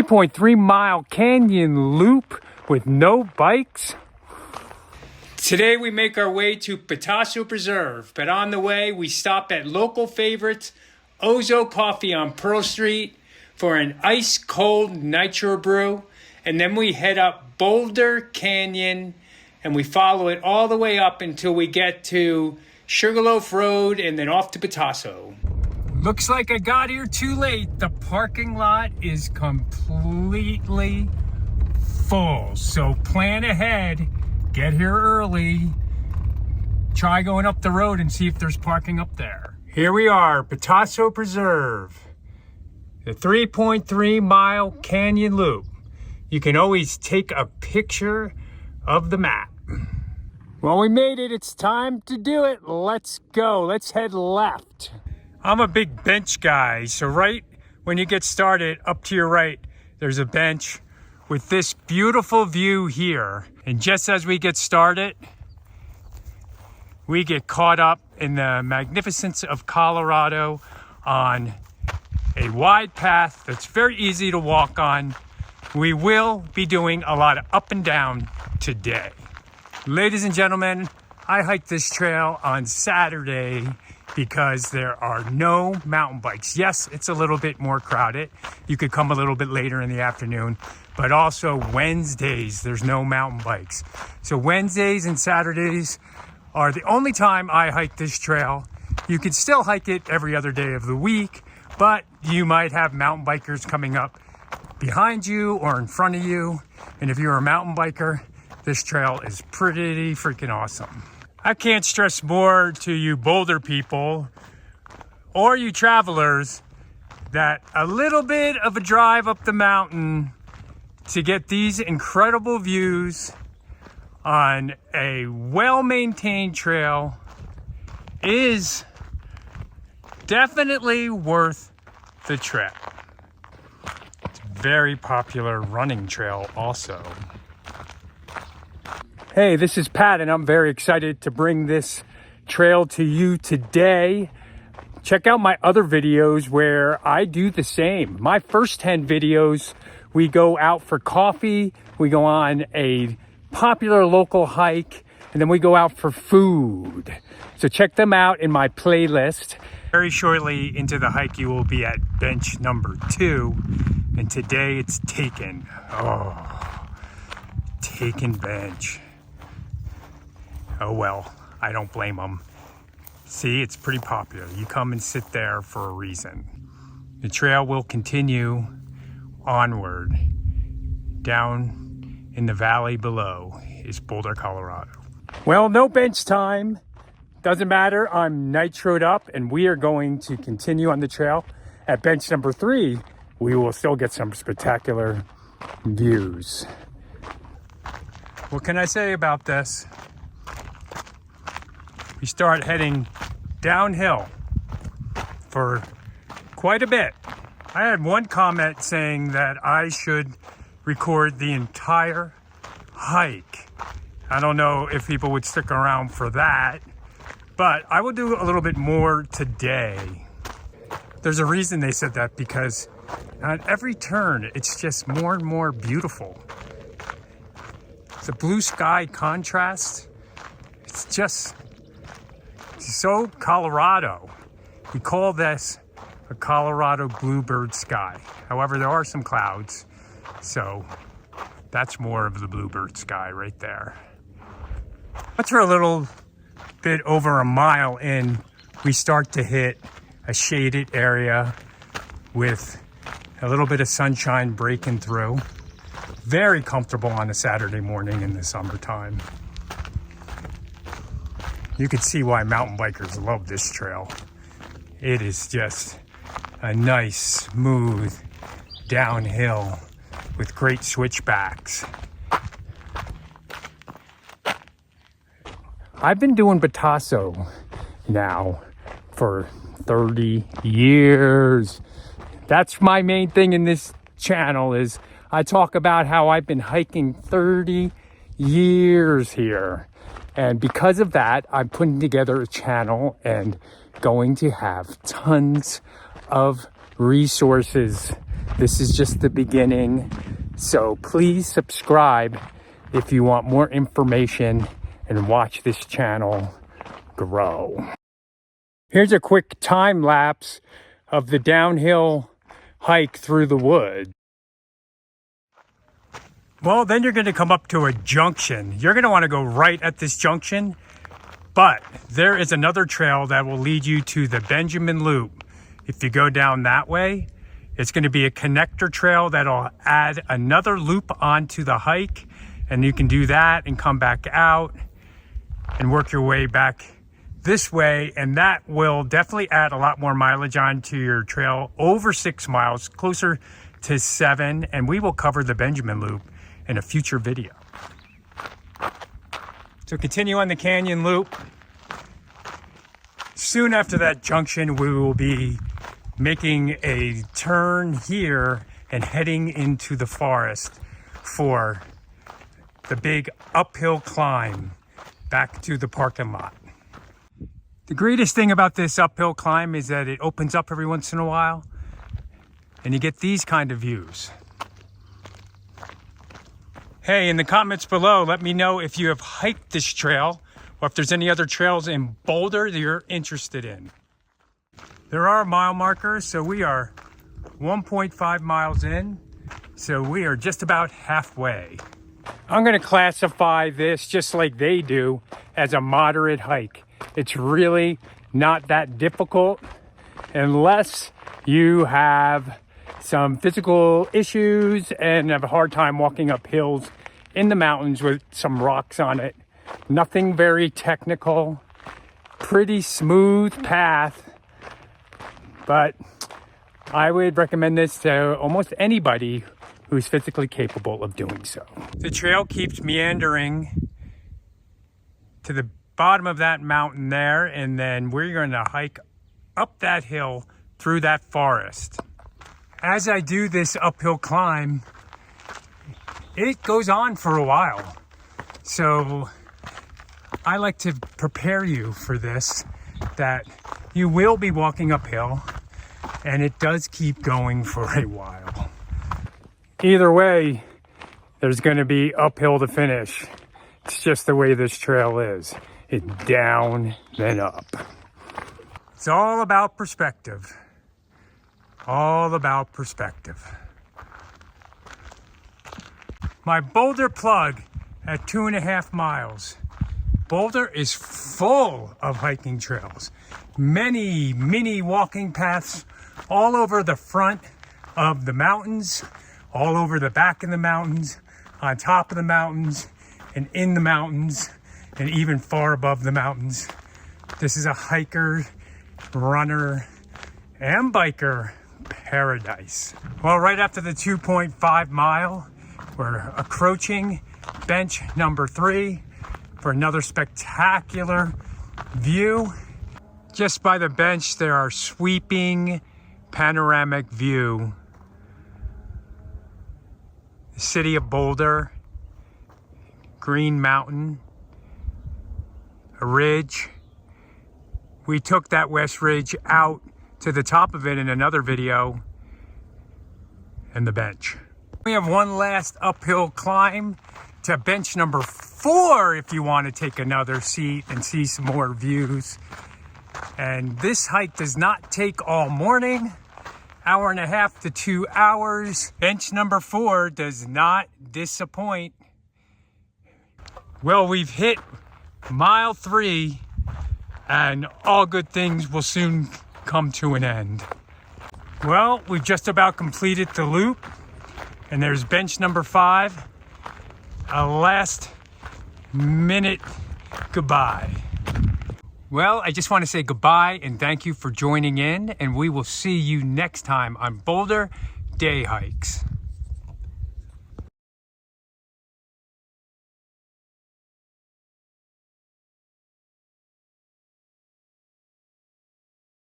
3.3-mile canyon loop with no bikes. Today we make our way to Betasso Preserve, but on the way we stop at local favorites Ozo Coffee on Pearl Street for an ice-cold Nitro brew, and then we head up Boulder Canyon and we follow it all the way up until we get to Sugarloaf Road and then off to Betasso. Looks like I got here too late. The parking lot is completely full, so plan ahead, get here early, try going up the road and see if there's parking up there. Here we are, Betasso Preserve, the 3.3-mile canyon loop. You can always take a picture of the map. Well, we made it. It's time to do it. Let's go. Let's head left. I'm a big bench guy, so right when you get started, up to your right, there's a bench with this beautiful view here. And just as we get started, we get caught up in the magnificence of Colorado on a wide path that's very easy to walk on. We will be doing a lot of up and down today. Ladies and gentlemen, I hiked this trail on Saturday because there are no mountain bikes. Yes, it's a little bit more crowded. You could come a little bit later in the afternoon, but also Wednesdays, there's no mountain bikes. So Wednesdays and Saturdays are the only time I hike this trail. You could still hike it every other day of the week, but you might have mountain bikers coming up behind you or in front of you. And if you're a mountain biker, this trail is pretty freaking awesome. I can't stress more to you Boulder people or you travelers that a little bit of a drive up the mountain to get these incredible views on a well-maintained trail is definitely worth the trip. It's a very popular running trail also. Hey, this is Pat, and I'm very excited to bring this trail to you today. Check out my other videos where I do the same. My first 10 videos, we go out for coffee, we go on a popular local hike, and then we go out for food. So check them out in my playlist. Very shortly into the hike, you will be at bench number 2, and today it's taken. Oh, taken bench. Oh well, I don't blame them. See, it's pretty popular. You come and sit there for a reason. The trail will continue onward. Down in the valley below is Boulder, Colorado. Well, no bench time. Doesn't matter, I'm nitroed up and we are going to continue on the trail. At bench number 3, we will still get some spectacular views. What can I say about this? We start heading downhill for quite a bit. I had one comment saying that I should record the entire hike. I don't know if people would stick around for that, but I will do a little bit more today. There's a reason they said that, because on every turn, it's just more and more beautiful. The blue sky contrast, it's just so Colorado. We call this a Colorado Bluebird sky. However, there are some clouds, so that's more of the Bluebird sky right there. Once we're a little bit over a mile in, we start to hit a shaded area with a little bit of sunshine breaking through. Very comfortable on a Saturday morning in the summertime. You can see why mountain bikers love this trail. It is just a nice, smooth downhill with great switchbacks. I've been doing Betasso now for 30 years. That's my main thing in this channel, is I talk about how I've been hiking 30 years here. And because of that, I'm putting together a channel and going to have tons of resources This is just the beginning. So please subscribe if you want more information and watch this channel grow. Here's a quick time lapse of the downhill hike through the woods. Well, then you're going to come up to a junction. You're going to want to go right at this junction, but there is another trail that will lead you to the Benjamin Loop. If you go down that way, it's going to be a connector trail that'll add another loop onto the hike, and you can do that and come back out and work your way back this way, and that will definitely add a lot more mileage onto your trail, over 6 miles, closer to 7, and we will cover the Benjamin Loop in a future video. So continue on the canyon loop. Soon after that junction, we will be making a turn here and heading into the forest for the big uphill climb back to the parking lot. The greatest thing about this uphill climb is that it opens up every once in a while and you get these kind of views. Hey, in the comments below, let me know if you have hiked this trail or if there's any other trails in Boulder that you're interested in. There are mile markers, so we are 1.5 miles in, so we are just about halfway. I'm going to classify this, just like they do, as a moderate hike. It's really not that difficult unless you have some physical issues and have a hard time walking up hills in the mountains with some rocks on it. Nothing very technical, pretty smooth path, but I would recommend this to almost anybody who's physically capable of doing so. The trail keeps meandering to the bottom of that mountain there, and then we're going to hike up that hill through that forest. As I do this uphill climb, it goes on for a while. So I like to prepare you for this, that you will be walking uphill, and it does keep going for a while. Either way, there's going to be uphill to finish. It's just the way this trail is. It's down, then up. It's all about perspective. All about perspective. My Boulder plug at 2.5 miles. Boulder is full of hiking trails. Many mini walking paths all over the front of the mountains, all over the back of the mountains, on top of the mountains, and in the mountains, and even far above the mountains. This is a hiker, runner, and biker paradise. Well, right after the 2.5 mile, we're approaching bench number 3 for another spectacular view. Just by the bench, there are sweeping panoramic view. The city of Boulder, Green Mountain, a ridge. We took that west ridge out to the top of it in another video, and the bench. We have one last uphill climb to bench number 4 if you want to take another seat and see some more views. And this hike does not take all morning, 1.5 to 2 hours. Bench number 4 does not disappoint. Well, we've hit mile 3, and all good things will soon come to an end. Well, we've just about completed the loop, and there's bench number 5. A last minute goodbye. Well, I just want to say goodbye and thank you for joining in, and we will see you next time on Boulder Day Hikes.